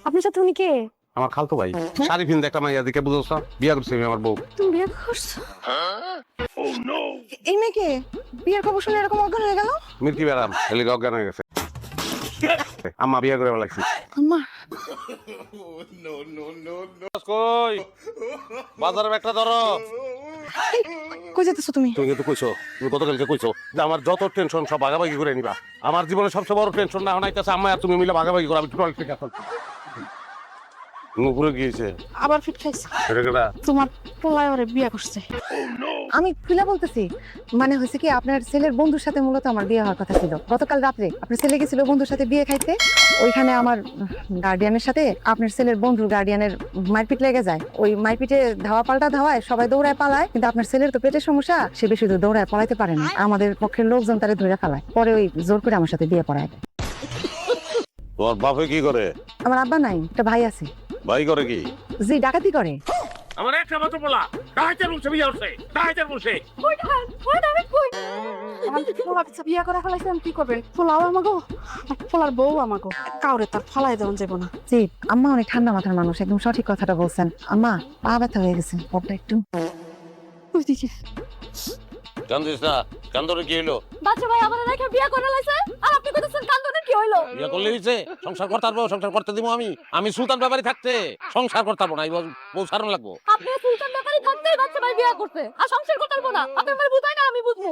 আপনার সাথে উনি কে? আমার খালতো ভাই। শাড়ি পিনতে একটা মাইয়া দিকে বুঝছ বিয়া করছি আমি আমার বউ। তুমি বিয়ে করছো? এই মেয়েকে বিয়ের খবর শুনে এরকম অজ্ঞান হয়ে গেল? মির্কি বেড়াম এলিগে অজ্ঞান হয়ে গেছে। আম্মা বিয়া করে লাগছি। আম্মা কই বাজারে একটা ধরো। কই যেতেছো তুমি? তুমি কিন্তু কইছো, তুমি গতকালকে কইছো যে আমার যত টেনশন সব ভাগাভাগি করে নিবা। আমার জীবনে সবচেয়ে বড় টেনশন না হনাইতেছে আম্মা আর তুমি মিলে ভাগাভাগি করো। আমি টোটাল ঠিক আছে। নুপুরে গিয়েছে আবার ফিট খাইছে। এটা কেটা? তোমার পোলায় ওরে বিয়ে করছে। আমি খুলে বলতেছি, মানে হয়েছে কি আপনার ছেলের বন্ধুর সাথে মূলত আমার বিয়ে হওয়ার কথা ছিল। গতকাল রাত্রে আপনার ছেলে গেছিল বন্ধুর সাথে বিয়ে খাইতে। ওইখানে আমার গার্ডিয়ানের সাথে আপনার ছেলের বন্ধুর গার্ডিয়ানের মারপিট লেগে যায়। ওই মারপিটে ধাওয়া পাল্টা ধাওয়ায় সবাই দৌড়ায় পালায়, কিন্তু আপনার ছেলের তো পেটের সমস্যা, সে বেশি দূর দৌড়ায় পালাইতে পারে না। আমাদের পক্ষের লোকজন তারে ধরে ফেলায়, পরে ওই জোর করে আমার সাথে বিয়ে পড়ায়। তোমার বাপে কি করে? আমার আব্বা নাই, একটা ভাই আছে। ভাই করে কি? জি, ডাকাতি করে। আমার একটা মাত্র বলা ডাইটার বলছে বিয়া করছে, ডাইটার বলছে। কই ঢাল? কই দামি কই? আমার পোলা বাচ্চা বিয়ে করে ফেলাইছে, আমি কি করবেন? পোলাও আমাগো, আর পোলার বউ আমাগো। কাউরে তার ফালাই দেওয়া যাবো না। জি, আম্মা অনেক ঠান্ডা মাথার মানুষ, একদম সঠিক কথাটা বলছেন। আম্মা পা ব্যথা হয়ে গেছে, পপটা একটু। ওইদিকে কান্দিস না, কান্দরে কি হইলো? বাচ্চা ভাই আমাদের রেখে বিয়ে করে লাইছে, আর আপনি কইতেছেন কান্দনের কি হইলো? বিয়া করলে হইছে, সংসার করতে পারবো, সংসার করতে দিব আমি। আমি সুলতান ব্যাপারী থাকতে সংসার করতে পারবো না, এই বউ সারানো লাগবো। আপনি সুলতান ব্যাপারী থাকতেই বাচ্চা ভাই বিয়ে করতে, আর সংসার করতে পারবো না। আপনি আমার বুঝাই না, আমি বুঝবো।